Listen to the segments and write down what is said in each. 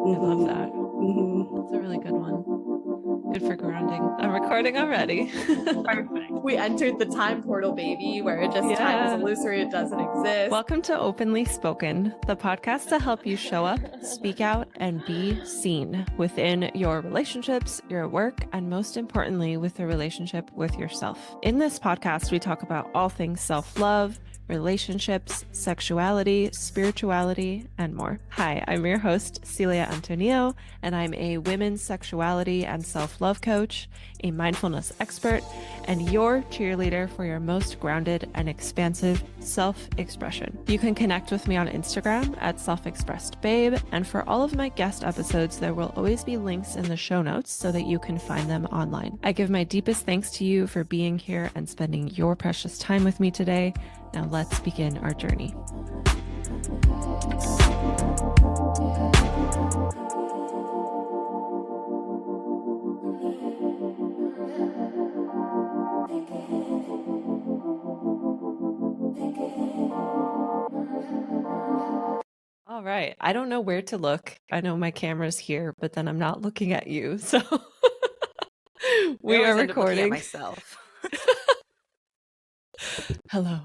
I love that. Mm-hmm. That's a really good one. Good for grounding. I'm recording already. Perfect. We entered the time portal, baby, where it just time is illusory. It doesn't exist. Welcome to Openly Spoken, the podcast to help you show up, speak out, and be seen within your relationships, your work, and most importantly, with the relationship with yourself. In this podcast, we talk about all things self-love, relationships, sexuality, spirituality, and more. Hi, I'm your host, Celia Antonio, and I'm a women's sexuality and self-love coach, a mindfulness expert, and your cheerleader for your most grounded and expansive self-expression. You can connect with me on Instagram at self-expressedbabe, and for all of my guest episodes, there will always be links in the show notes so that you can find them online. I give my deepest thanks to you for being here and spending your precious time with me today. Now let's begin our journey. All right. I don't know where to look. I know my camera's here, but then I'm not looking at you. So we are end up looking at recording. myself. Hello.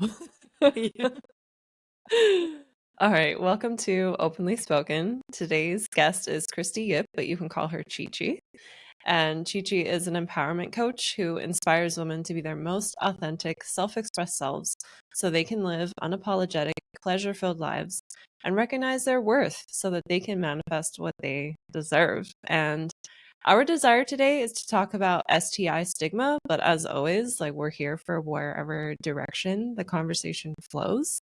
All right. Welcome to Openly Spoken. Today's guest is Christy Yip, but you can call her ChiChi. And ChiChi is an empowerment coach who inspires women to be their most authentic, self-expressed selves so they can live unapologetic, pleasure-filled lives and recognize their worth so that they can manifest what they deserve. And our desire today is to talk about STI stigma, but as always, we're here for wherever direction the conversation flows.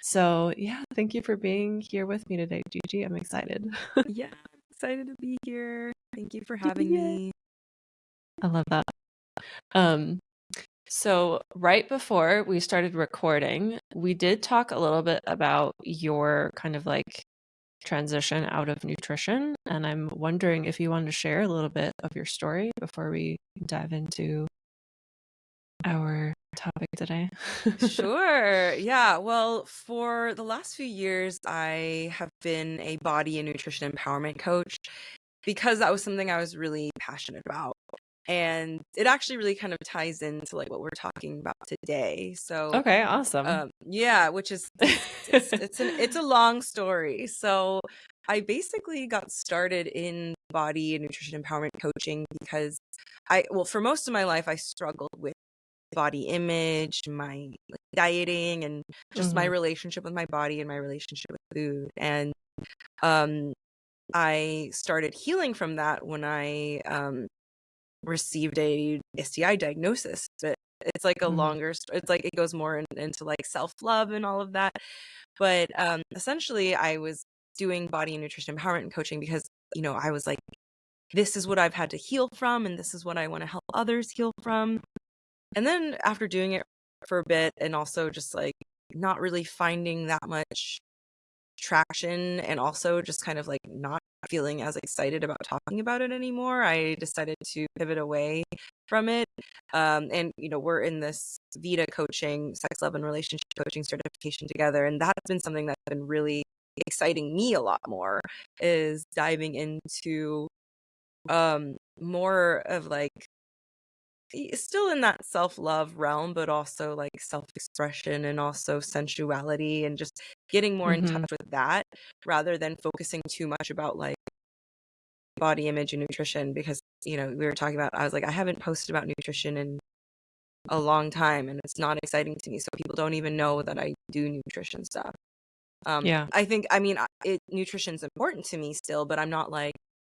So yeah, thank you for being here with me today, Gigi. I'm excited. Yeah, I'm excited to be here. Thank you for having me. I love that. So right before we started recording, we did talk a little bit about your kind of transition out of nutrition. And I'm wondering if you wanted to share a little bit of your story before we dive into our topic today. Sure. Yeah. Well, for the last few years, I have been a body and nutrition empowerment coach because that was something I was really passionate about. And it actually really kind of ties into what we're talking about today. So okay, awesome. Yeah, which is it's a long story. So I basically got started in body and nutrition empowerment coaching because for most of my life I struggled with body image, my dieting, and just my relationship with my body and my relationship with food. And I started healing from that when I received a STI diagnosis. But it's a longer it's it goes more into self-love and all of that. But essentially I was doing body and nutrition empowerment coaching because I was this is what I've had to heal from, and this is what I want to help others heal from. And then after doing it for a bit and also just not really finding that much traction, and also just kind of not feeling as excited about talking about it anymore, I decided to pivot away from it. And we're in this Vita coaching, sex, love, and relationship coaching certification together, and that's been something that's been really exciting me a lot more, is diving into more of still in that self-love realm, but also self-expression and also sensuality, and just getting more in touch with that rather than focusing too much about body image and nutrition. Because we were talking about, I was I haven't posted about nutrition in a long time, and it's not exciting to me, so people don't even know that I do nutrition stuff. I think, nutrition's important to me still, but I'm not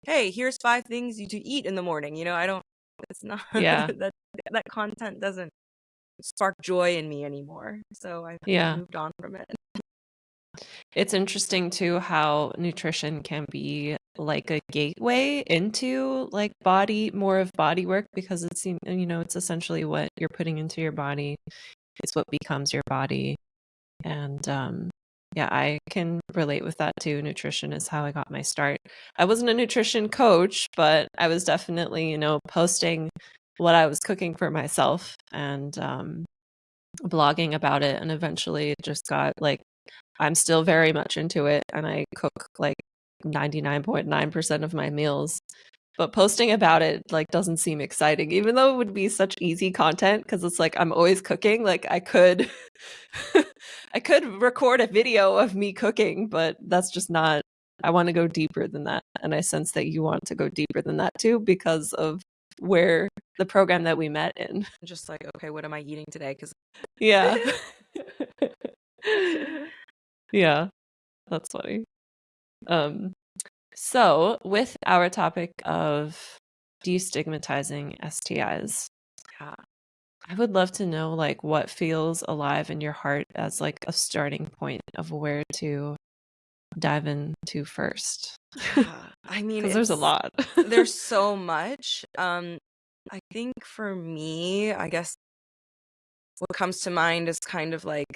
hey, here's 5 things you to eat in the morning. I don't, it's not, that content doesn't spark joy in me anymore. So I've moved on from it. It's interesting too how nutrition can be a gateway into more of body work, because it's it's essentially what you're putting into your body. It's what becomes your body. And I can relate with that too. Nutrition is how I got my start. I wasn't a nutrition coach, but I was definitely, posting what I was cooking for myself and blogging about it. And eventually it just got I'm still very much into it, and I cook 99.9% of my meals. But posting about it like doesn't seem exciting, even though it would be such easy content because it's like I'm always cooking. Like I could I could record a video of me cooking, but that's just not, I want to go deeper than that. And I sense that you want to go deeper than that too because of where the program that we met in. Just like, okay, what am I eating today? Because Yeah. Yeah, that's funny. So with our topic of destigmatizing STIs, yeah, I would love to know like what feels alive in your heart as like a starting point of where to dive into first. I mean, Because there's a lot. there's so much. I think for me, I guess what comes to mind is kind of like,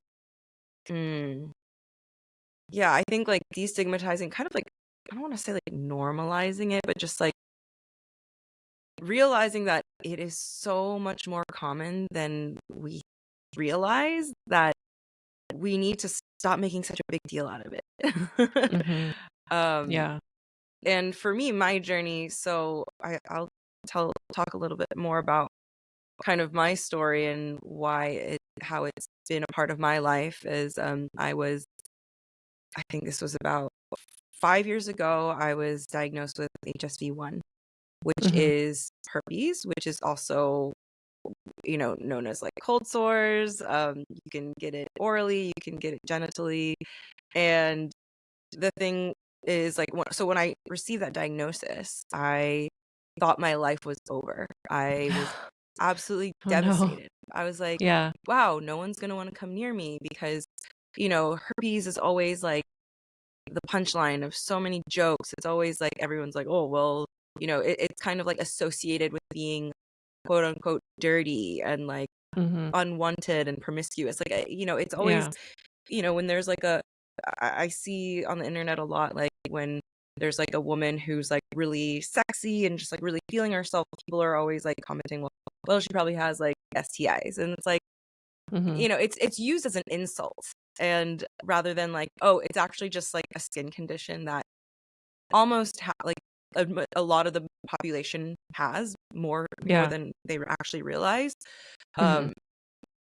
yeah, I think like destigmatizing, kind of like, I don't want to say like normalizing it, but just like realizing that it is so much more common than we realize, that we need to stop making such a big deal out of it. Mhm. um Yeah. and for me, my journey, so I'll talk a little bit more about kind of my story and how it's been a part of my life. Is I think this was about 5 years ago, I was diagnosed with HSV-1, which Mhm. is herpes, which is also, known as like cold sores. You can get it orally, you can get it genitally. And the thing is, like, so when I received that diagnosis, I thought my life was over. I was absolutely Oh no. devastated. I was like, Yeah. wow, no one's going to want to come near me because, herpes is always like the punchline of so many jokes. It's always like everyone's like, oh, well, it's kind of like associated with being quote unquote dirty and like Mhm. unwanted and promiscuous. Like, it's always, Yeah. when there's like I see on the internet a lot, like when there's like a woman who's like really sexy and just like really feeling herself, people are always like commenting, well, she probably has like STIs. And it's like, Mhm. it's used as an insult. And rather than like, oh, it's actually just like a skin condition that almost like a lot of the population has more Yeah. than they actually realize. Mhm. Um,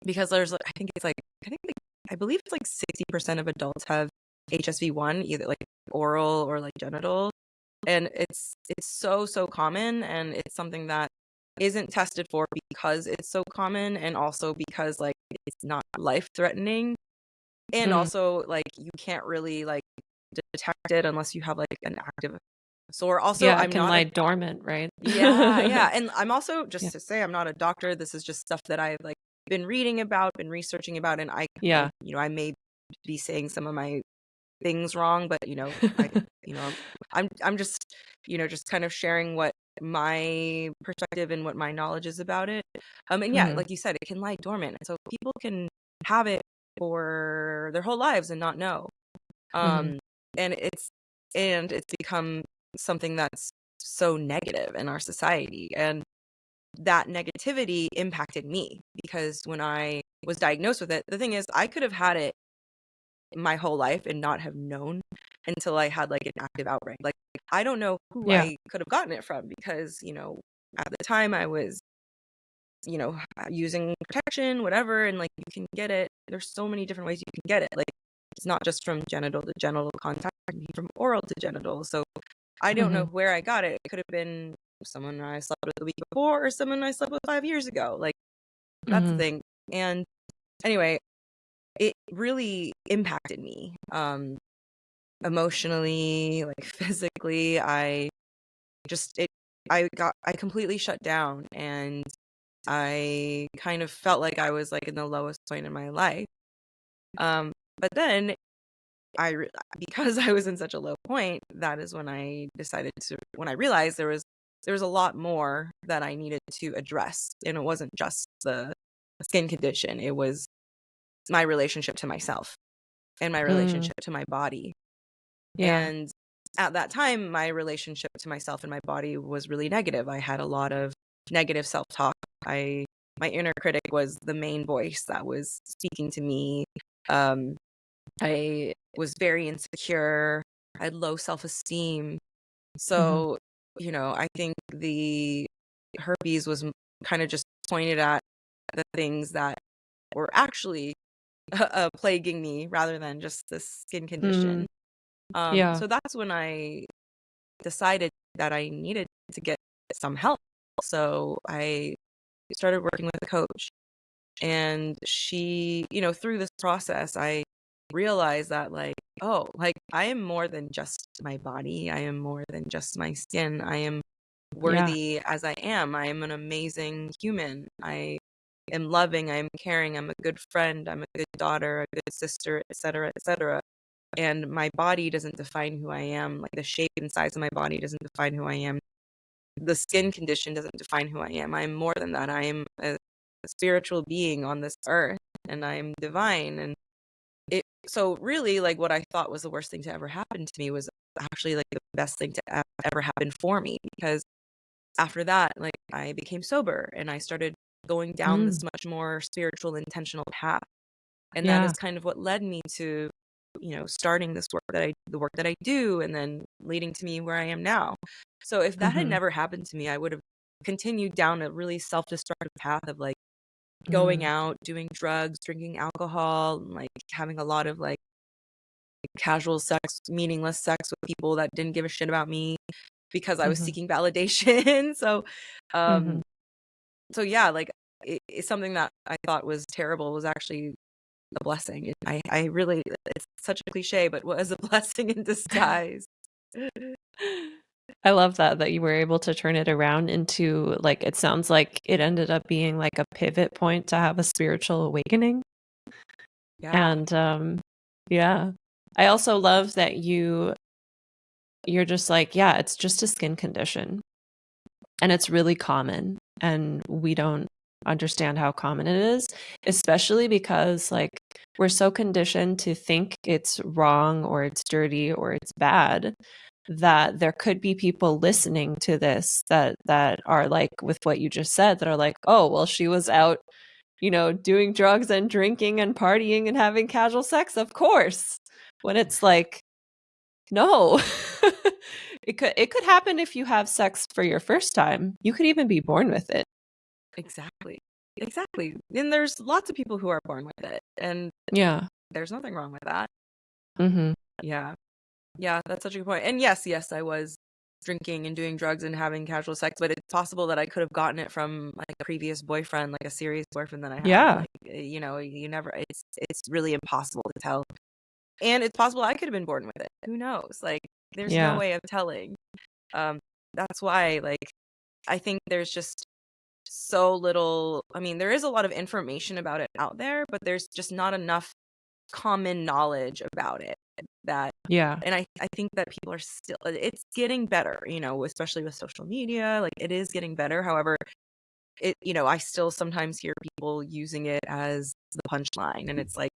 because there's, I believe it's like 60% of adults have HSV-1, either like oral or like genital. And it's so common, and it's something that isn't tested for because it's so common, and also because like it's not life threatening. And Mm. also like you can't really like detect it unless you have like an active sore. Also, Yeah, it I'm can not lie a dormant, right? yeah. And I'm also, Yeah. just to say, I'm not a doctor. This is just stuff that I've like been reading about, been researching about, and Yeah. I may be saying some of my things wrong, but I, I'm just, just kind of sharing what my perspective and what my knowledge is about it. And yeah, Mhm. like you said, it can lie dormant, and so people can have it for their whole lives and not know. Mhm. Um, and it's become something that's so negative in our society, and that negativity impacted me because when I was diagnosed with it, the thing is, I could have had it my whole life and not have known until I had like an active outbreak. Like, I don't know who Yeah. I could have gotten it from because, at the time I was, using protection, whatever, and like you can get it. There's so many different ways you can get it. Like, it's not just from genital to genital contact, it can be from oral to genital. So I don't know Mhm. where I got it. It could have been someone I slept with the week before or someone I slept with 5 years ago. Like, that's the Mhm. thing. And anyway, it really impacted me, emotionally, like physically. Just it I completely shut down, and I kind of felt like I was like in the lowest point in my life. But then because I was in such a low point, that is when when I realized there was a lot more that I needed to address, and it wasn't just the skin condition. It was my relationship to myself and my Mm. relationship to my body. Yeah. And at that time, my relationship to myself and my body was really negative. I had a lot of negative self-talk. My inner critic was the main voice that was speaking to me. I was very insecure. I had low self-esteem. Mm-hmm. So, I think the herpes was kind of just pointed at the things that were actually plaguing me rather than just this skin condition. Yeah. So that's when I decided that I needed to get some help. So I started working with a coach, and she, through this process, I realized that like I am more than just my body. I am more than just my skin. I am worthy as I am. I am an amazing human. I am loving. I am caring. I'm a good friend. I'm a good daughter, a good sister, etc., etc. And my body doesn't define who I am. Like the shape and size of my body doesn't define who I am. The skin condition doesn't define who I am. I am more than that. I am a spiritual being on this earth, and I am divine. And so really, like, what I thought was the worst thing to ever happen to me was actually like the best thing to ever happen for me, because after that, like, I became sober and I started going down this much more spiritual, intentional path. And that is kind of what led me to, starting this the work that I do, and then leading to me where I am now. So if that had never happened to me, I would have continued down a really self-destructive path of like going out, doing drugs, drinking alcohol, and like having a lot of like casual sex, meaningless sex with people that didn't give a shit about me because I was seeking validation. So yeah, like it's something that I thought was terrible was actually a blessing. I really, it's such a cliche, but was a blessing in disguise. I love that you were able to turn it around into, like, it sounds like it ended up being like a pivot point to have a spiritual awakening. Yeah. And yeah. I also love that you're just like, yeah, it's just a skin condition. And it's really common, and we don't understand how common it is, especially because like we're so conditioned to think it's wrong or it's dirty or it's bad, that there could be people listening to this that are like, with what you just said, that are like, oh, well, she was out, doing drugs and drinking and partying and having casual sex, of course. When it's like, no. It could happen if you have sex for your first time. You could even be born with it. Exactly. And there's lots of people who are born with it, and Yeah. there's nothing wrong with that. Mm-hmm. Yeah, that's such a good point. And yes, I was drinking and doing drugs and having casual sex, but it's possible that I could have gotten it from like a previous boyfriend, like a serious boyfriend that I had. Yeah. Like, you never, it's really impossible to tell. And it's possible I could have been born with it. Who knows? Like, there's no way of telling. That's why, like, I think there's just so little. I mean, there is a lot of information about it out there, but there's just not enough common knowledge about it. And I think that people are still, it's getting better, especially with social media. Like, it is getting better. However, I still sometimes hear people using it as the punchline, and it's like,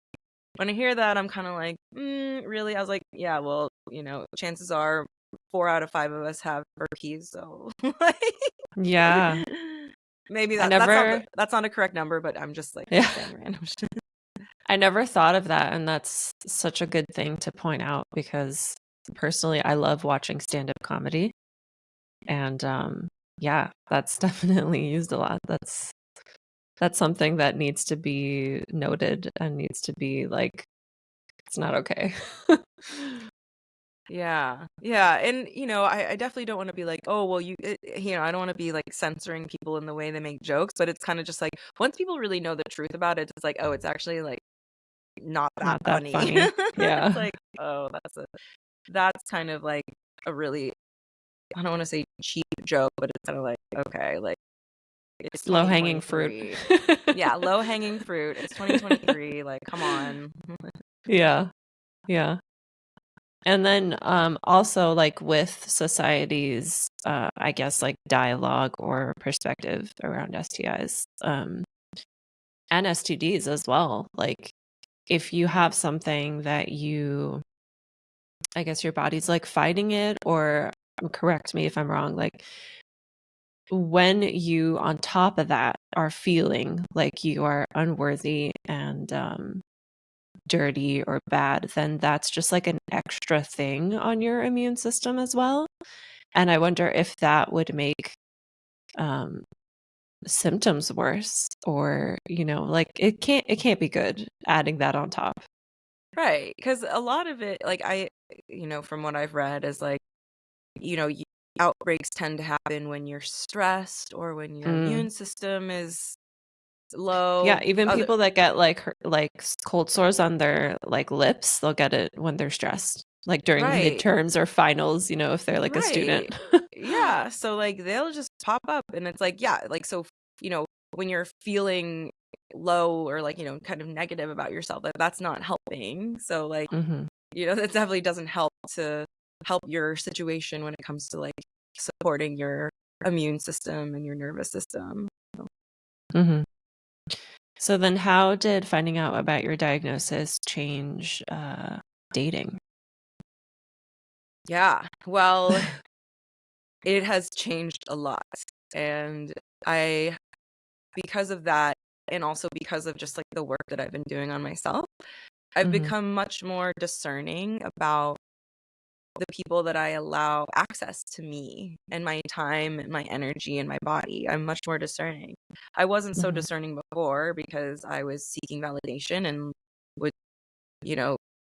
when I hear that, I'm kind of like, really? I was like, yeah, well, chances are 4 out of 5 of us have herpes, so like, Yeah. maybe that's not a correct number, but I'm just like saying random shit. I never thought of that, and that's such a good thing to point out, because personally I love watching stand-up comedy, and yeah, that's definitely used a lot. That's something that needs to be noted and needs to be like, it's not okay. Yeah. And, I definitely don't want to be like, oh, well, I don't want to be like censoring people in the way they make jokes, but it's kind of just like, once people really know the truth about it, it's like, oh, it's actually like not that funny. Yeah. It's like, oh, that's kind of like a really, I don't want to say cheap joke, but it's kind of like, okay, like, it's low-hanging fruit. Yeah, low-hanging fruit. It's 2023. Like, come on. Yeah. And then also, like, with society's I guess like dialogue or perspective around STIs and STDs as well. Like, if you have something that I guess your body's like fighting it, or correct me if I'm wrong, like, when you on top of that are feeling like you are unworthy and dirty or bad, then that's just like an extra thing on your immune system as well. And I wonder if that would make symptoms worse, or, like it can't be good adding that on top. Right. Because a lot of it, like from what I've read, is like, outbreaks tend to happen when you're stressed or when your immune system is low. Yeah, even people that get like cold sores on their like lips, they'll get it when they're stressed, like during midterms or finals, if they're like a student. Yeah, so like they'll just pop up, and it's like, yeah, like, so when you're feeling low or like kind of negative about yourself, that's not helping. So like that definitely doesn't help your situation when it comes to like supporting your immune system and your nervous system. So then how did finding out about your diagnosis change dating? Yeah, well, it has changed a lot. And because of that, and also because of just like the work that I've been doing on myself, I've become much more discerning about the people that I allow access to me and my time and my energy and my body. I'm much more discerning. I wasn't so discerning before because I was seeking validation and would,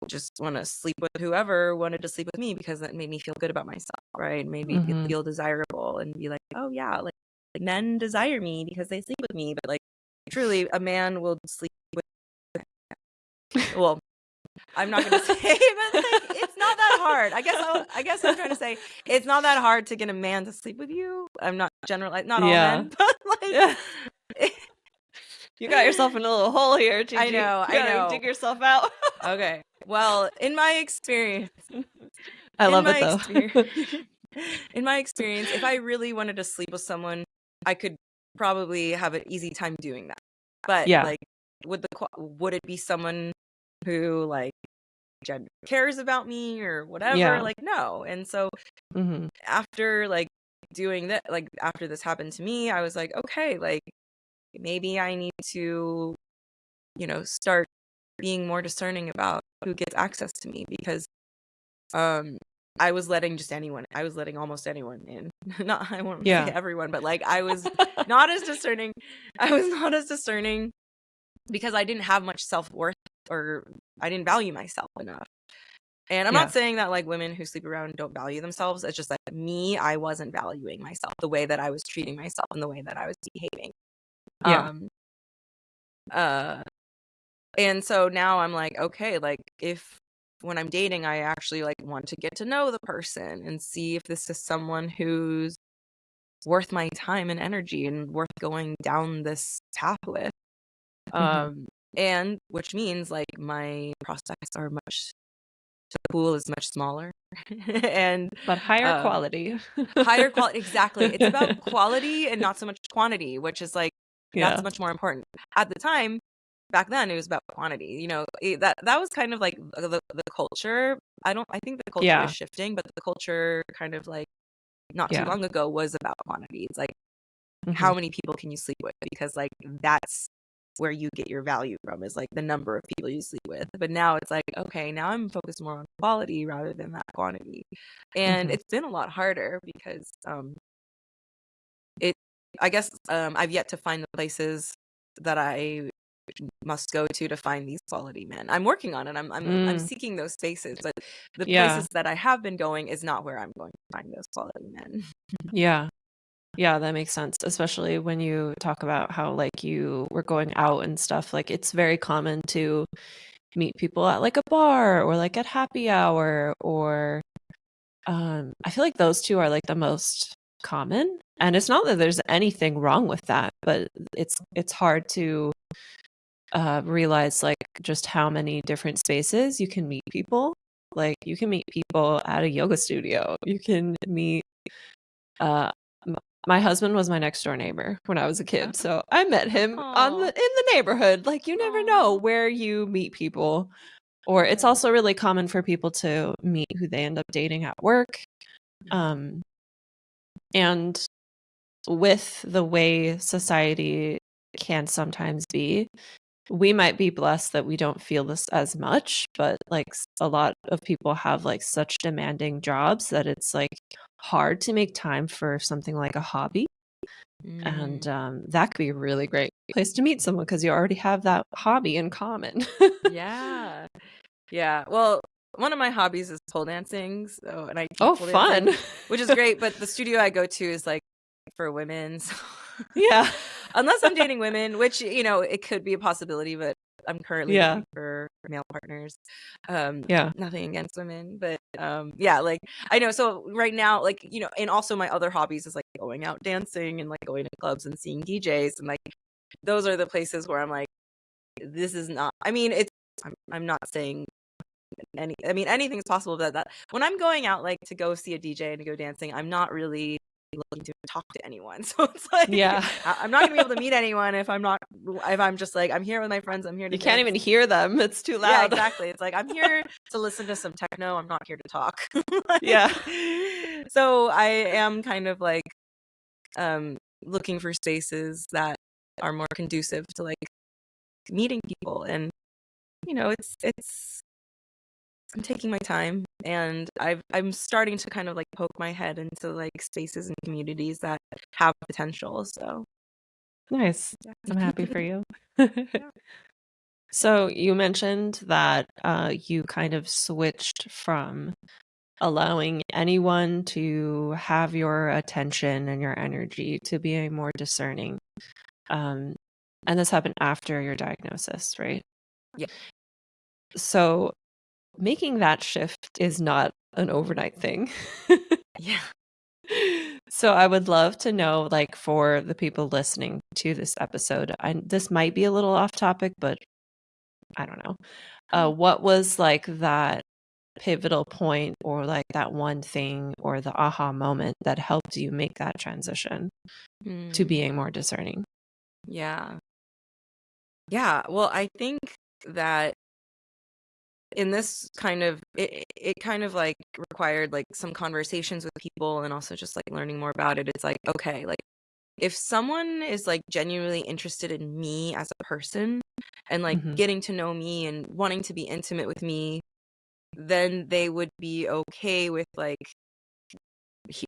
just want to sleep with whoever wanted to sleep with me because that made me feel good about myself, right? Made me feel desirable and be like, oh yeah, like men desire me because they sleep with me. But like truly, a man will sleep with. Well, I'm not gonna say, but like it's not that hard. I guess I'm trying to say it's not that hard to get a man to sleep with you. I'm not generalizing, not all men, but like you got yourself in a little hole here, ChiChi. I know. Dig yourself out. Okay. Well, in my experience, I love it though. In my experience, if I really wanted to sleep with someone, I could probably have an easy time doing that. But like, would it be someone who like cares about me or whatever? Yeah. Like, no. And so after like doing that, like after this happened to me, I was like, okay, like maybe I need to, start being more discerning about who gets access to me, because I was letting almost anyone in. Not, I won't say everyone, but like I was not as discerning. I was not as discerning because I didn't have much self-worth, or I didn't value myself enough. And I'm not saying that like women who sleep around don't value themselves. It's just that me, I wasn't valuing myself the way that I was treating myself and the way that I was behaving. And so now I'm like, okay, like if when I'm dating, I actually like want to get to know the person and see if this is someone who's worth my time and energy and worth going down this path with. And which means like my prospects are the pool is much smaller but higher quality. Higher quality. Exactly. It's about quality and not so much quantity, which is like, that's much more important. At the time, back then, it was about quantity. That was kind of like the culture. I think the culture is shifting, but the culture kind of like not too long ago was about quantity. It's like, how many people can you sleep with? Because like that's where you get your value from, is like the number of people you sleep with. But now it's like, okay, now I'm focused more on quality rather than that quantity. And it's been a lot harder because I guess I've yet to find the places that I must go to find these quality men. I'm working on it. I'm seeking those spaces, but the places that I have been going is not where I'm going to find those quality men. Yeah, that makes sense, especially when you talk about how like you were going out and stuff. Like it's very common to meet people at like a bar or like at happy hour, or I feel like those two are like the most common. And it's not that there's anything wrong with that, but it's hard to realize like just how many different spaces you can meet people. Like you can meet people at a yoga studio. You can meet my husband was my next door neighbor when I was a kid. So I met him in the neighborhood. Like you never know where you meet people. Or it's also really common for people to meet who they end up dating at work. And with the way society can sometimes be, we might be blessed that we don't feel this as much, but like a lot of people have like such demanding jobs that it's like hard to make time for something like a hobby. And that could be a really great place to meet someone because you already have that hobby in common. Yeah. Yeah. Well, one of my hobbies is pole dancing. So, and I teach Oh, pole fun. dancing, which is great. But the studio I go to is like for women. So Yeah. unless I'm dating women, which, you know, it could be a possibility, but I'm currently Yeah. looking for male partners. Yeah. Nothing against women, but yeah, like I know. So right now, like, you know, and also my other hobbies is like going out dancing and like going to clubs and seeing DJs. And like those are the places where I'm like, this is not, I mean, it's, I'm not saying I mean, anything's possible, but that when I'm going out like to go see a DJ and to go dancing, I'm not really looking to talk to anyone. So it's like, Yeah. I'm not gonna be able to meet anyone if I'm just like, I'm here with my friends, I'm here to You can't dance. even hear them. It's too Yeah, loud. exactly. It's like, I'm here to listen to some techno. I'm not here to talk. Like, Yeah. so I am kind of like looking for spaces that are more conducive to like meeting people. And you know, it's I'm taking my time, and I'm starting to kind of like poke my head into like spaces and communities that have potential. So Nice. yeah. I'm happy for you. Yeah. So you mentioned that you kind of switched from allowing anyone to have your attention and your energy to being more discerning. And this happened after your diagnosis, right? Yeah. So making that shift is not an overnight thing. Yeah. So I would love to know, like, for the people listening to this episode, this might be a little off topic, but I don't know. What was like that pivotal point or like that one thing or the aha moment that helped you make that transition to being more discerning? Yeah. Yeah. Well, I think that in this kind of it kind of like required like some conversations with people and also just like learning more about it. It's like, okay, like if someone is like genuinely interested in me as a person and like Mhm. getting to know me and wanting to be intimate with me, then they would be okay with like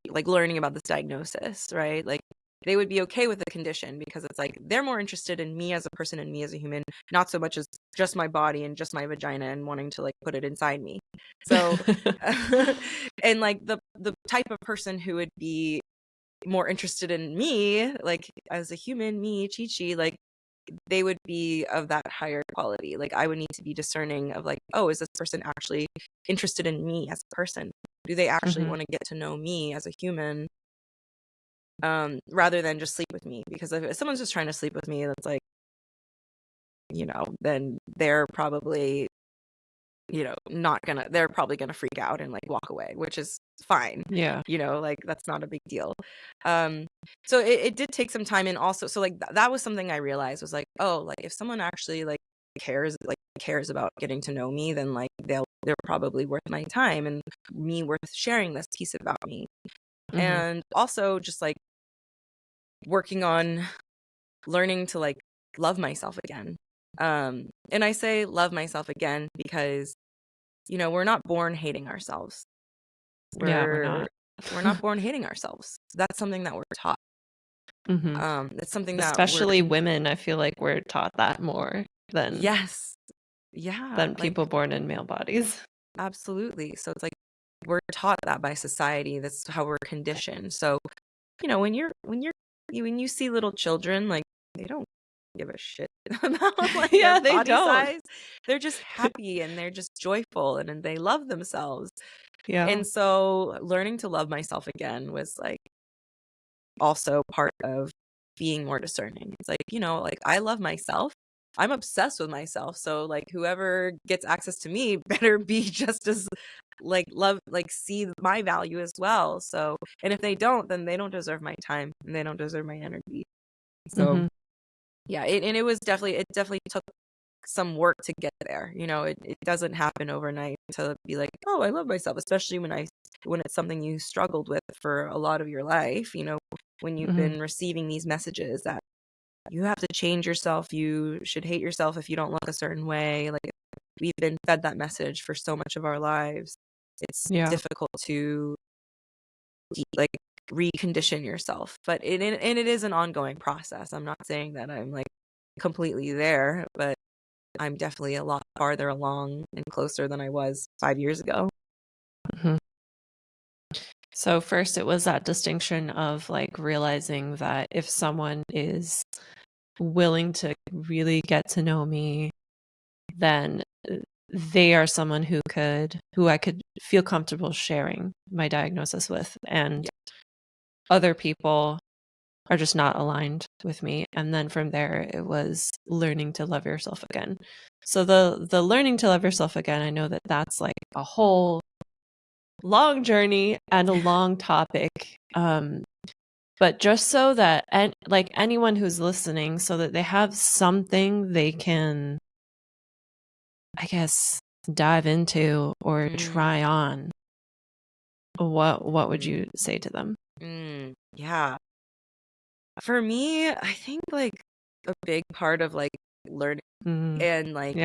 like learning about this diagnosis, right? Like they would be okay with the condition because it's like they're more interested in me as a person and me as a human, not so much as just my body and just my vagina and wanting to like put it inside me. So and like the type of person who would be more interested in me, like as a human, me, ChiChi, like they would be of that higher quality. Like I would need to be discerning of like, oh, is this person actually interested in me as a person? Do they actually Mhm. want to get to know me as a human? Rather than just sleep with me. Because if someone's just trying to sleep with me, that's like, you know, then they're probably, you know, they're probably gonna freak out and like walk away, which is fine. Yeah. You know, like that's not a big deal. So it did take some time, and also so like that was something I realized was like, oh, like if someone actually like cares about getting to know me, then like they're probably worth my time and me worth sharing this piece about me. Mhm. And also just like working on learning to like love myself again. And I say love myself again because, you know, we're not born hating ourselves. Yeah, we're not. We're not born hating ourselves. That's something that we're taught. Mhm. It's something that Especially women, I feel like we're taught that more than yes. Yeah, like people born in male bodies. absolutely. So it's like we're taught that by society. That's how we're conditioned. So, you know, when you see little children, like they don't give a shit about like their Yeah, they body don't. size. They're just happy and they're just joyful and they love themselves. Yeah. And so learning to love myself again was like also part of being more discerning. It's like, you know, like I love myself. I'm obsessed with myself. So like whoever gets access to me better be just as like love like see my value as well. So and if they don't, then they don't deserve my time and they don't deserve my energy. So Mhm. yeah, it definitely took some work to get there. You know, it doesn't happen overnight to be like, oh, I love myself, especially when it's something you struggled with for a lot of your life, you know, when you've Mhm. been receiving these messages that you have to change yourself. You should hate yourself if you don't look a certain way. Like, we've been fed that message for so much of our lives. It's difficult to like recondition yourself, but it is an ongoing process. I'm not saying that I'm like completely there, but I'm definitely a lot farther along and closer than I was 5 years ago. Mm-hmm. So first it was that distinction of like realizing that if someone is willing to really get to know me, then they are someone who I could feel comfortable sharing my diagnosis with, and other people are just not aligned with me. And then from there, it was learning to love yourself again. So the learning to love yourself again, I know that that's like a whole long journey and a long topic. But just so that, and like anyone who's listening, so that they have something they can, I guess, dive into or try on, what would you say to them? Yeah. For me, I think like a big part of like learning and like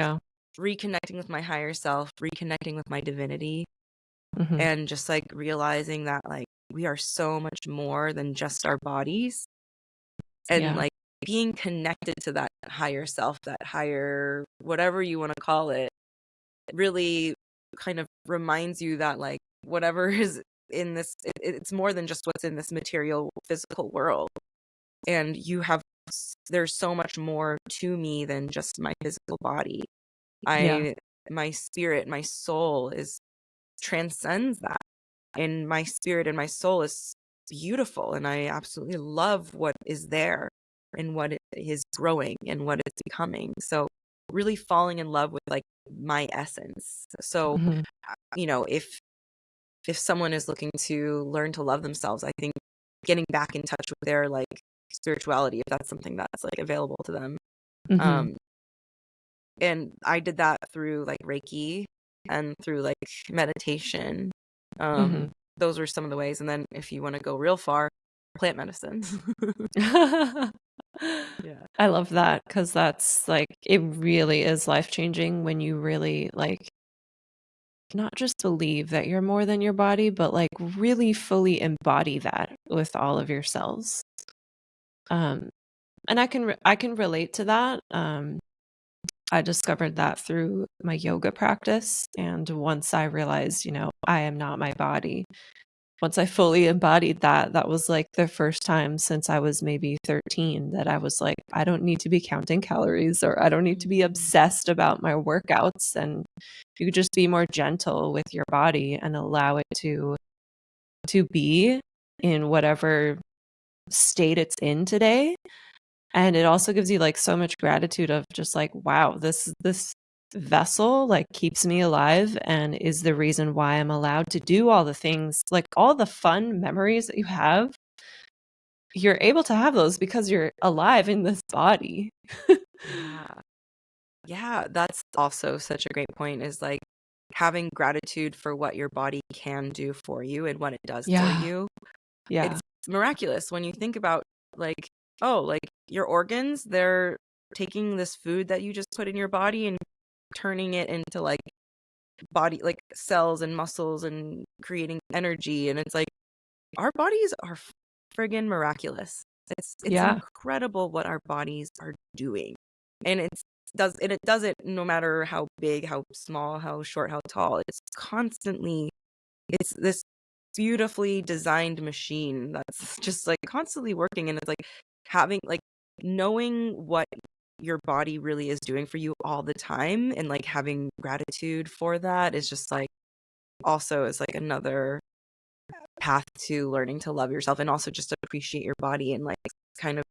reconnecting with my higher self, reconnecting with my divinity, and just like realizing that like we are so much more than just our bodies, and like being connected to that higher self, that higher, whatever you want to call it, really kind of reminds you that like whatever is in this, it's more than just what's in this material physical world. And there's so much more to me than just my physical body. My spirit, my soul transcends that. And my spirit and my soul is beautiful. And I absolutely love what is there and what it is growing and what it's becoming. So really falling in love with like my essence. So, you know, if someone is looking to learn to love themselves, I think getting back in touch with their like spirituality, if that's something that's like available to them. And I did that through like Reiki and through like meditation. Those were some of the ways. And then if you want to go real far, plant medicine. I love that, because that's like, it really is life-changing when you really like not just believe that you're more than your body, but like really fully embody that with all of your cells. And I can relate to that. I discovered that through my yoga practice, and once I realized, you know, I am not my body, once I fully embodied that, that was like the first time since I was maybe 13 that I was like, I don't need to be counting calories, or I don't need to be obsessed about my workouts. And you could just be more gentle with your body and allow it to be in whatever state it's in today. And it also gives you like so much gratitude of just like, wow, this vessel like keeps me alive and is the reason why I'm allowed to do all the things, like all the fun memories that you have. You're able to have those because you're alive in this body. Yeah, that's also such a great point, is like having gratitude for what your body can do for you and what it does for you. It's miraculous when you think about like, oh, like your organs, they're taking this food that you just put in your body and turning it into like body, like cells and muscles, and creating energy. And it's like, our bodies are friggin' miraculous. It's incredible what our bodies are doing. And it does it no matter how big, how small, how short, how tall. It's this beautifully designed machine that's just like constantly working. And it's like having like knowing what your body really is doing for you all the time, and like having gratitude for that is just like, also is like another path to learning to love yourself, and also just appreciate your body, and like kind of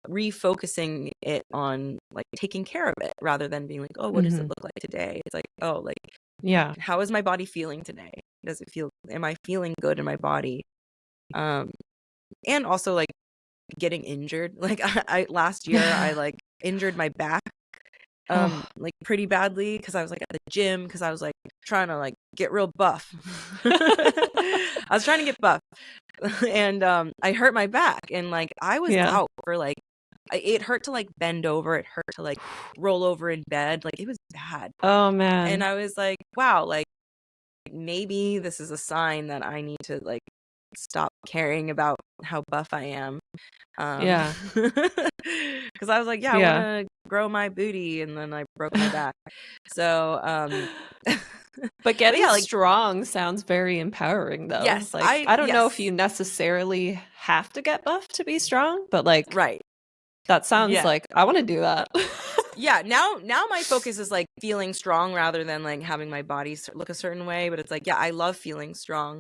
refocusing it on like taking care of it, rather than being like, oh, what does it look like today? It's like, oh, like, how is my body feeling today? Am I feeling good in my body? And also like getting injured. Like I last year I like injured my back like pretty badly, because I was like at the gym, because I was like trying to like get real buff. I was trying to get buff. And I hurt my back, and like I was Yeah. out for like it hurt to like bend over, it hurt to like roll over in bed, like it was bad. Oh And man. I was like, wow, like maybe this is a sign that I need to like stop caring about how buff I am. Yeah. Because I was like, yeah, I want Yeah. to grow my booty, and then I broke my back. So But but getting yeah, like strong sounds very empowering though. yes, Like I don't know if yes, you necessarily have to get buff to be strong, but like right. that sounds Yeah. like I want to do that. Yeah, now my focus is like feeling strong rather than like having my body look a certain way. But it's like, yeah, I love feeling strong,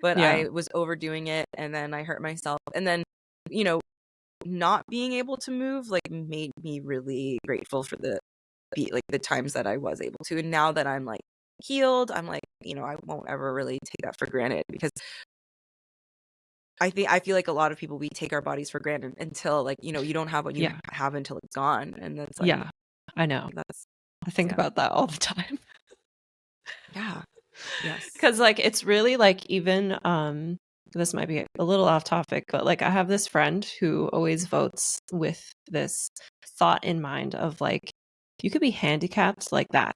but Yeah. I was overdoing it, and then I hurt myself, and then you know, not being able to move like made me really grateful for the times that I was able to. And now that I'm like healed, I'm like, I won't ever really take that for granted, because I feel like a lot of people, we take our bodies for granted until like, you don't have what you Yeah. have until it's gone. And that's like, Yeah. I know. that's, I think yeah. about that all the time. Yeah. Yes. Cuz like it's really like even this might be a little off topic, but like I have this friend who always votes with this thought in mind of like you could be handicapped like that.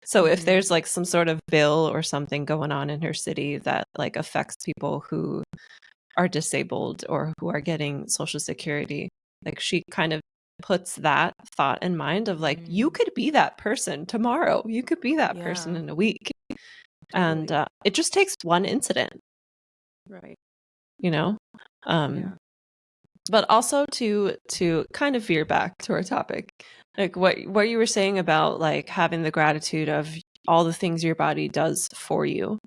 So if there's like some sort of bill or something going on in her city that like affects people who are disabled or who are getting social security, like she kind of puts that thought in mind of like you could be that person tomorrow, you could be that person Yeah. in a week. Totally. And it just takes one incident, Right. Yeah. But also to kind of veer back to our topic, like what you were saying about like having the gratitude of all the things your body does for you,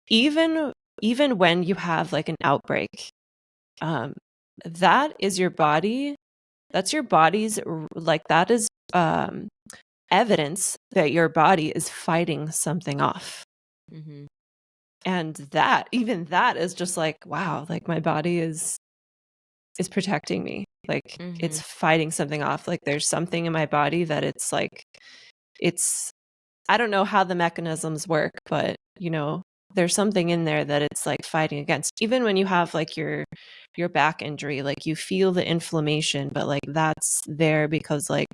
even when you have like an outbreak, that is your body, that's your body's, like that is evidence that your body is fighting something off. Mm-hmm. And that, even that is just like, wow, like my body is protecting me, like it's fighting something off, like there's something in my body that it's like, it's, I don't know how the mechanisms work, but there's something in there that it's like fighting against. Even when you have like your back injury, like you feel the inflammation, but like that's there because like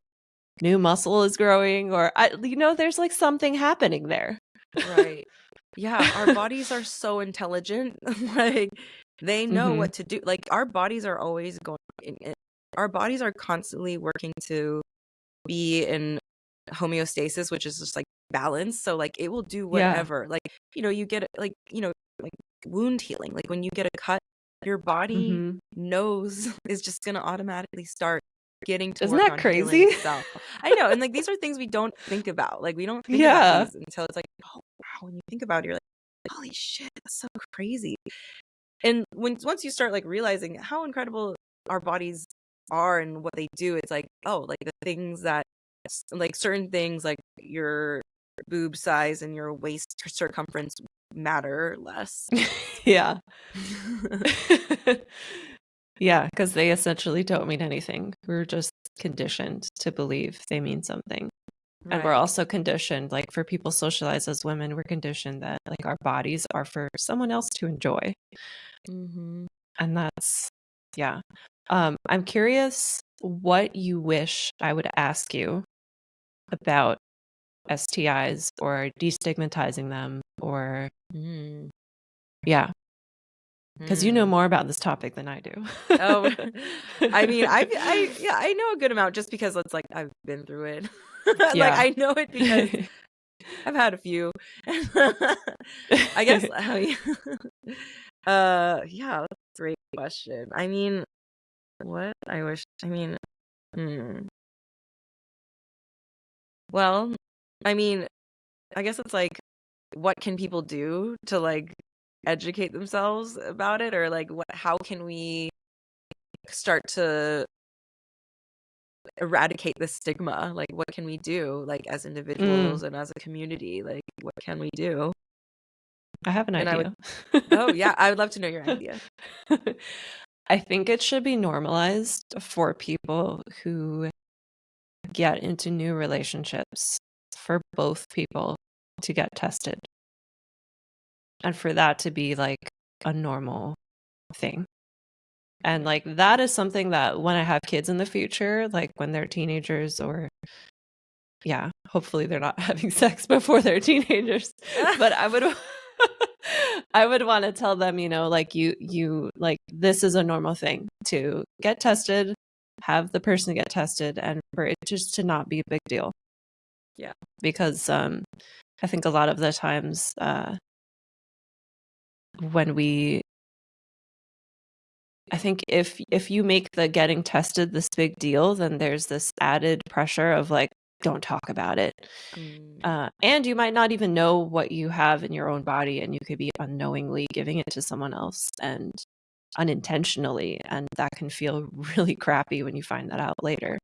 new muscle is growing, or there's like something happening there. Right. Yeah, our bodies are so intelligent. Like they know Mm-hmm. what to do. Like our bodies are always our bodies are constantly working to be in homeostasis, which is just like balance. So like it will do Yeah. whatever. Like, you get like, like wound healing. Like when you get a cut, your body Mm-hmm. knows is just gonna automatically start getting to Isn't work that on crazy? healing itself. I know. And like these are things we don't think about. Like we don't think about Yeah. these until it's like, oh wow, when you think about it, you're like, holy shit, that's so crazy. And once you start like realizing how incredible our bodies are and what they do, it's like, oh, like the things that like certain things like your boob size and your waist circumference matter less. Yeah. Yeah, because they essentially don't mean anything. We're just conditioned to believe they mean something. And we're Right. also conditioned, like for people socialized as women, we're conditioned that like our bodies are for someone else to enjoy. Mm-hmm. And that's, yeah. I'm curious what you wish I would ask you about STIs or destigmatizing them, or yeah, because you know more about this topic than I do. Oh, I mean, I know a good amount just because it's like I've been through it. Like Yeah. I know it because I've had a few. I guess. Yeah, that's a great question. I mean, what I wish. I mean, well, I mean, I guess it's like, what can people do to like educate themselves about it, or like how can we start to eradicate the stigma? Like what can we do, like as individuals and as a community? Like what can we do? I have an And idea. oh yeah, I would love to know your idea. I think it should be normalized for people who get into new relationships, for both people, to get tested and for that to be like a normal thing. And like that is something that when I have kids in the future, like when they're teenagers or hopefully they're not having sex before they're teenagers, but I would I would want to tell them, like you like this is a normal thing to get tested, have the person get tested, and for it just to not be a big deal. Yeah. Because I think a lot of the times I think if you make the getting tested this big deal, then there's this added pressure of like, don't talk about it. And you might not even know what you have in your own body, and you could be unknowingly giving it to someone else and unintentionally. And that can feel really crappy when you find that out later.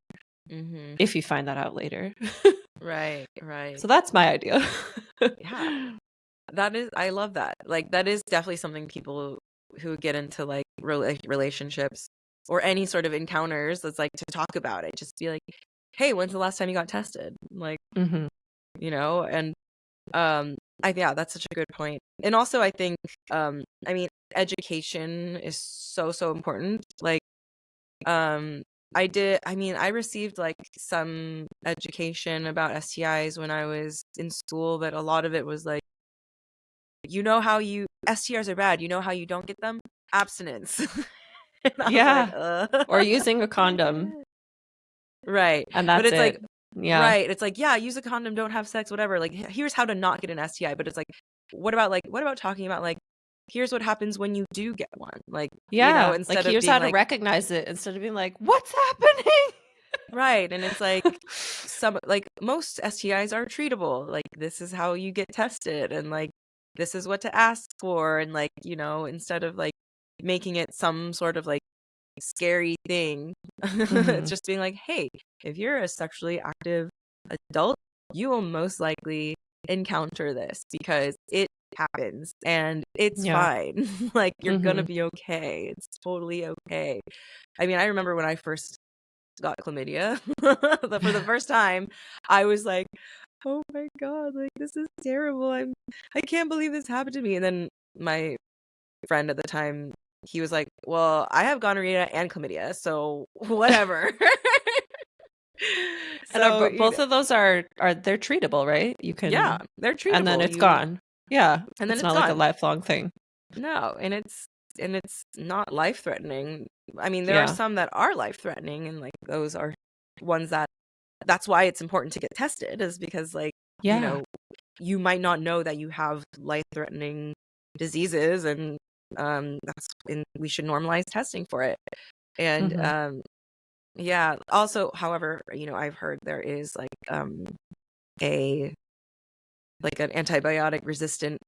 If you find that out later. Right. So that's my idea. Yeah. I love that. Like, that is definitely something people who get into like relationships or any sort of encounters, that's like to talk about it. Just be like, hey, when's the last time you got tested? Like, and that's such a good point. And also I think, education is so important. Like, I received like some education about STIs when I was in school, but a lot of it was like, how STIs are bad. You know how you don't get them? Abstinence. And I was like, or using a condom. Right. And that's but it's it. like, yeah. Right. It's like, yeah, use a condom, don't have sex, whatever. Like, here's how to not get an STI. But it's like, what about talking about like, here's what happens when you do get one? Like, instead like of here's being how to like, recognize it, instead of being like, what's happening? Right. And it's like most STIs are treatable. Like, this is how you get tested, and like this is what to ask for, and like, instead of like making it some sort of like scary thing, it's just being like, hey, if you're a sexually active adult, you will most likely encounter this because it happens and it's fine. Like, you're gonna be okay. It's totally okay. I mean, I remember when I first got chlamydia for the first time, I was like, oh my god, like, this is terrible. I can't believe this happened to me. And then my friend at the time, he was like, well, I have gonorrhea and chlamydia, so whatever. And both of those are they're treatable, right? You can they're treatable, and then it's gone. And then it's not gone. like a lifelong thing. No, and it's not life threatening. I mean, there are some that are life threatening, and like those are ones that's why it's important to get tested, is because like, you might not know that you have life threatening diseases, and we should normalize testing for it. And also, however, I've heard there is like an antibiotic resistant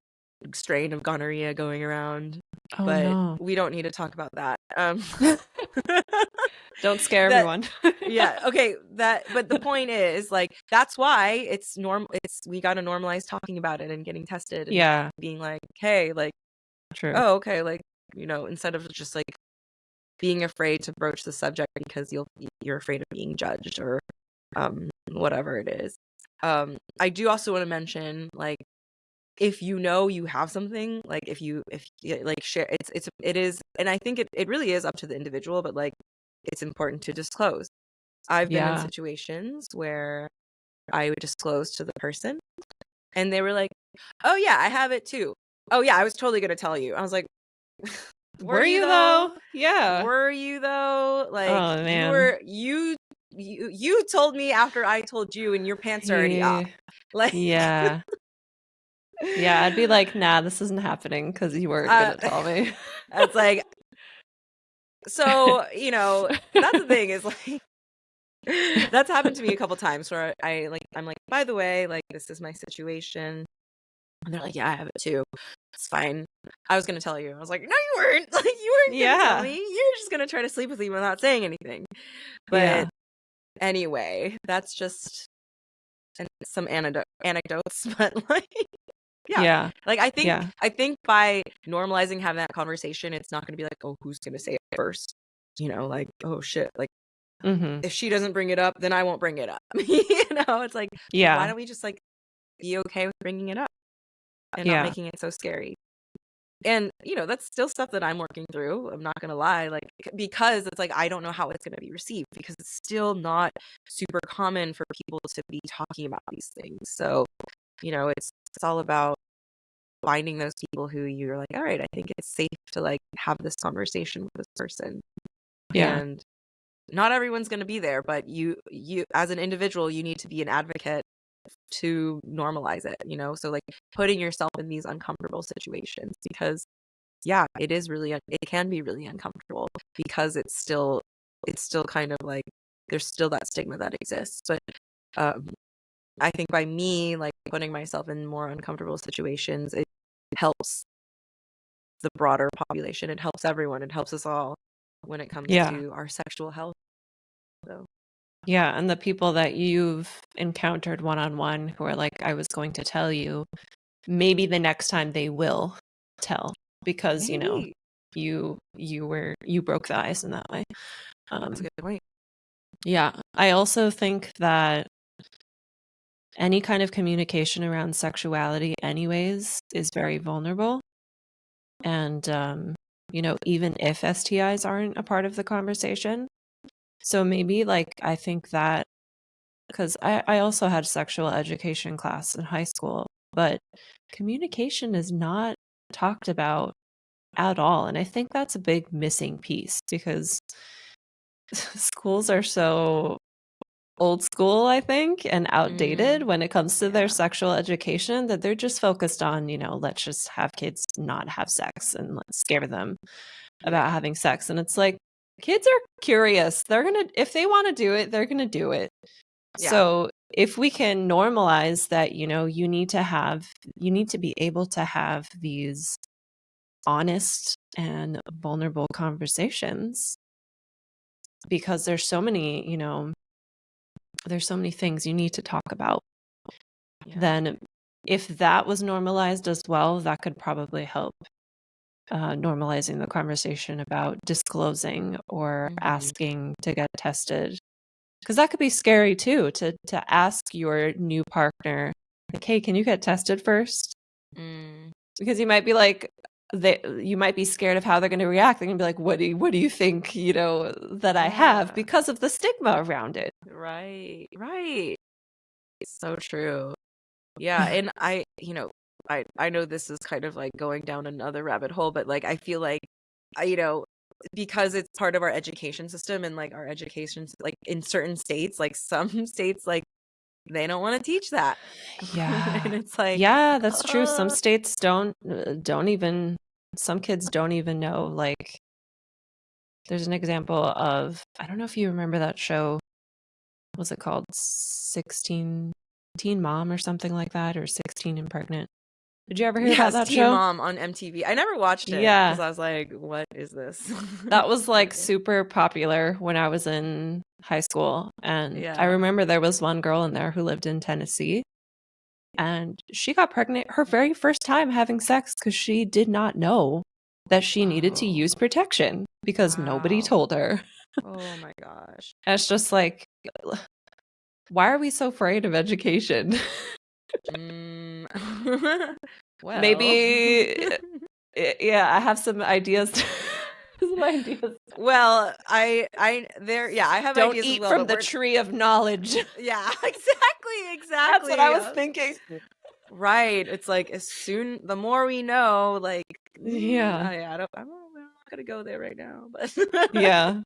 strain of gonorrhea going around. But we don't need to talk about that. Don't scare everyone. Okay, but the point is, like, that's why we got to normalize talking about it and getting tested, and being like, hey, like, true. Oh, okay, like, instead of just like being afraid to broach the subject because you're afraid of being judged, or whatever it is. I do also want to mention, like, if you have something, like, if you like share, it is, and I think it really is up to the individual, but like, it's important to disclose. I've been in situations where I would disclose to the person and they were like, oh yeah, I have it too. Oh yeah, I was totally gonna tell you. I was like, were you though? Were you though? Like, oh, man. you told me after I told you, and your pants are already off. Like, I'd be like, nah, this isn't happening because you weren't gonna tell me. It's like, so that's the thing, is like, that's happened to me a couple times where I'm like, by the way, like, this is my situation, and they're like, yeah, I have it too. It's fine. I was gonna tell you. I was like, no, you weren't. Like, you weren't gonna tell me. You're just gonna try to sleep with me without saying anything. But anyway, that's just some anecdotes. But like, like, I think by normalizing having that conversation, it's not gonna be like, oh, who's gonna say it first? Like, oh shit, like, if she doesn't bring it up, then I won't bring it up. It's like, why don't we just like be okay with bringing it up and not Yeah. making it so scary. And, that's still stuff that I'm working through. I'm not going to lie, like, because it's like, I don't know how it's going to be received because it's still not super common for people to be talking about these things. So, it's all about finding those people who you're like, all right, I think it's safe to like have this conversation with this person. Yeah. And not everyone's going to be there, but you as an individual, you need to be an advocate to normalize it, so like putting yourself in these uncomfortable situations, because it can be really uncomfortable because it's still kind of like there's still that stigma that exists. But I think by me like putting myself in more uncomfortable situations, it helps the broader population. It helps everyone. It helps us all when it comes Yeah. to our sexual health. So Yeah. And the people that you've encountered one-on-one who are like, I was going to tell you, maybe the next time they will tell because, maybe. you broke the ice in that way. That's a good point. Yeah. I also think that any kind of communication around sexuality anyways is very vulnerable. And, even if STIs aren't a part of the conversation. So maybe like, I think that because I also had sexual education class in high school, but communication is not talked about at all. And I think that's a big missing piece because schools are so old school, I think, and outdated when it comes to their sexual education that they're just focused on, let's just have kids not have sex and let's scare them about having sex. And it's like, kids are curious. If they want to do it, they're going to do it. Yeah. So if we can normalize that, you need to be able to have these honest and vulnerable conversations because there's so many things you need to talk about. Then if that was normalized as well, that could probably help normalizing the conversation about disclosing or asking to get tested. Because that could be scary too, to ask your new partner, like, hey, can you get tested first? Because you might be like, you might be scared of how they're going to react. They're going to be like, what do you think, that I have, because of the stigma around it. Right. So true. Yeah. And I know this is kind of like going down another rabbit hole, but like, I feel like, because it's part of our education system and like our education, like in certain states, like some states, like they don't want to teach that. Yeah. And it's like, yeah, that's true. Some states don't even, some kids don't even know. Like, there's an example of, I don't know if you remember that show. What's it called? 16 Teen Mom or something like that, or 16 and Pregnant. Did you ever hear about that Teen show? Mom on MTV. I never watched it Yeah. because I was like, what is this? That was like super popular when I was in high school. And I remember there was one girl in there who lived in Tennessee. And she got pregnant her very first time having sex because she did not know that she needed to use protection because nobody told her. Oh my gosh. And it's just like, why are we so afraid of education? Well, maybe, yeah, I have some ideas. Well, I have Don't ideas eat as well, from but the tree of knowledge. Yeah, exactly. That's what I was thinking. Right. It's like the more we know, like, yeah, I'm not gonna go there right now, but yeah.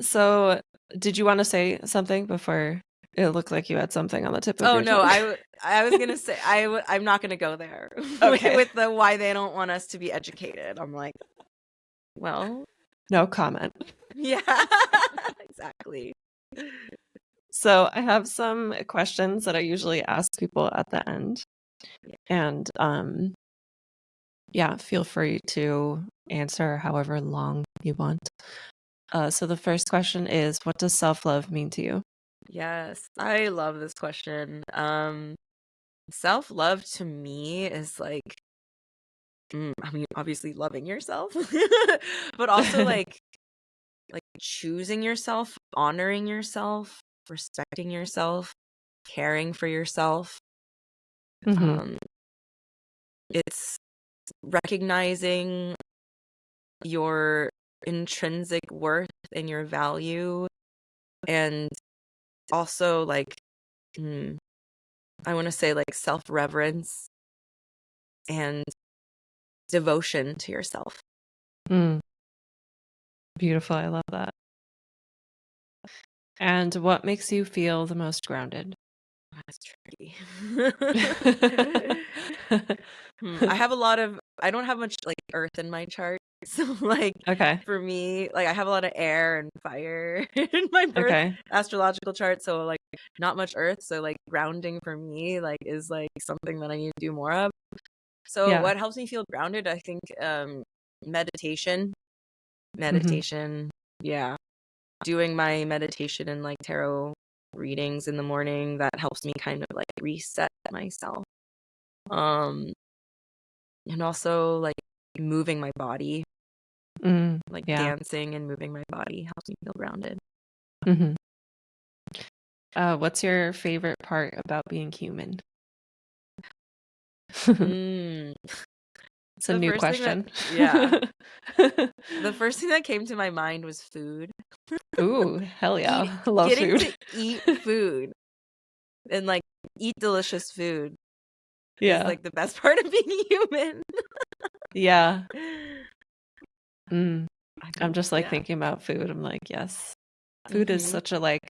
So did you want to say something before it looked like you had something on the tip of your no, tongue? I was gonna say I'm not gonna go there. Okay. with the why they don't want us to be educated. I'm like, well, no comment. Yeah, exactly. So I have some questions that I usually ask people at the end. And feel free to answer however long you want. So the first question is, what does self-love mean to you? Yes, I love this question. Self-love to me is like, I mean, obviously loving yourself, but also like choosing yourself, honoring yourself, respecting yourself, caring for yourself. Mhm. It's recognizing your intrinsic worth and your value, and also like I want to say like self-reverence and devotion to yourself. Mm. Beautiful. I love that. And what makes you feel the most grounded? That's tricky. I don't have much like earth in my chart. So like Okay. for me, like I have a lot of air and fire in my birth Okay. astrological chart. So like not much earth. So like grounding for me like is like something that I need to do more of. So Yeah. what helps me feel grounded? I think meditation. Mhm. Yeah. Doing my meditation and like tarot readings in the morning, that helps me kind of like reset myself. And also like moving my body, like Yeah. dancing and moving my body helps me feel grounded. Mhm. What's your favorite part about being human? Mm. It's a The new first thing that question. the first thing that came to my mind was food. Ooh, hell yeah. I love Getting food. to eat food and like eat delicious food is Yeah. like the best part of being human. Yeah. Mm. I I'm think, just like yeah. thinking about food. I'm like, yes. Food is Mm-hmm. such a like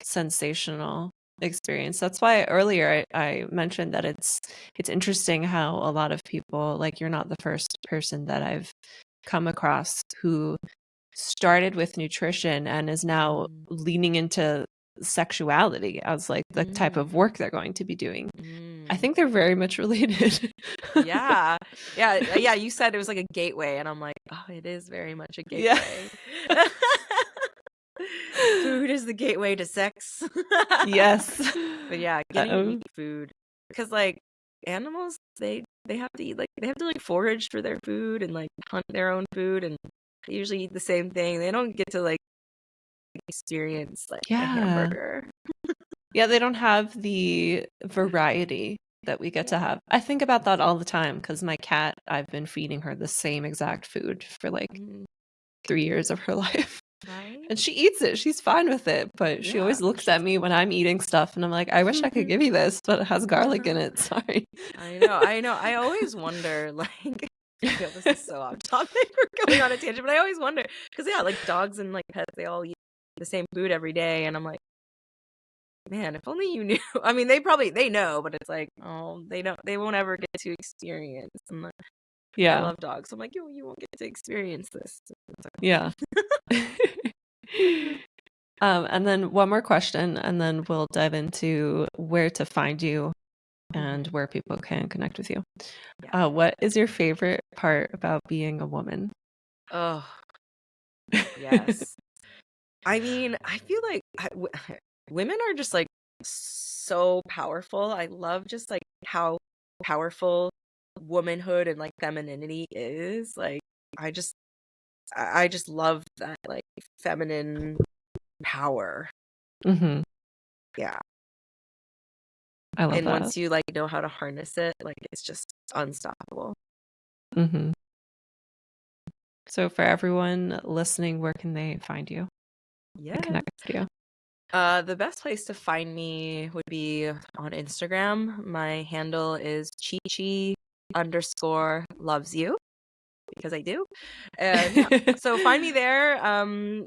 sensational experience. That's why earlier I mentioned that it's interesting how a lot of people, like, you're not the first person that I've come across who started with nutrition and is now leaning into sexuality as like the type of work they're going to be doing. I think they're very much related. Yeah. Yeah. You said it was like a gateway, and I'm like, oh, it is very much a Yeah. gateway. Food is the gateway to sex. Yes. But yeah, getting to eat food, because like animals, they have to eat, like they have to like forage for their food and like hunt their own food, and they usually eat the same thing. They don't get to like experience like a Yeah. hamburger. Yeah, they don't have the variety that we get to have. I think about that all the time because my cat, I've been feeding her the same exact food for like 3 years of her life. Right? And she eats it. She's fine with it. But she Yeah. always looks at me when I'm eating stuff and I'm like, I wish I could give you this, but it has garlic in it. Sorry. I know. I always wonder, like, I know this is so off topic. We're going on a tangent, but I always wonder because yeah, like dogs and like pets, they all eat the same food every day, and I'm like, man, if only you knew. I mean, they know, but it's like, oh, they won't ever get to experience. And like, I Yeah. love dogs. So I'm like, you won't get to experience this. It's like, Yeah. And then one more question, and then we'll dive into where to find you and where people can connect with you. yeah. What is your favorite part about being a woman? Oh, yes. I mean, I feel like women are just like so powerful. I love just like how powerful womanhood and like femininity is. Like, I just I just love that like feminine power. Mm-hmm. Yeah. I love And that. once you like know how to harness it, like it's just unstoppable. Mm-hmm. So for everyone listening, where can they find you and connect with you? The best place to find me would be on Instagram. My handle is ChiChi _loves you, because I do. And yeah, so find me there.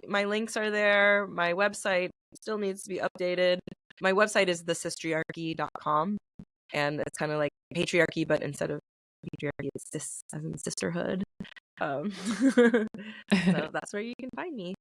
My links are there. My website still needs to be updated. My website is thesistriarchy.com, and it's kind of like patriarchy, but instead of patriarchy, it's sis as in sisterhood. So that's where you can find me.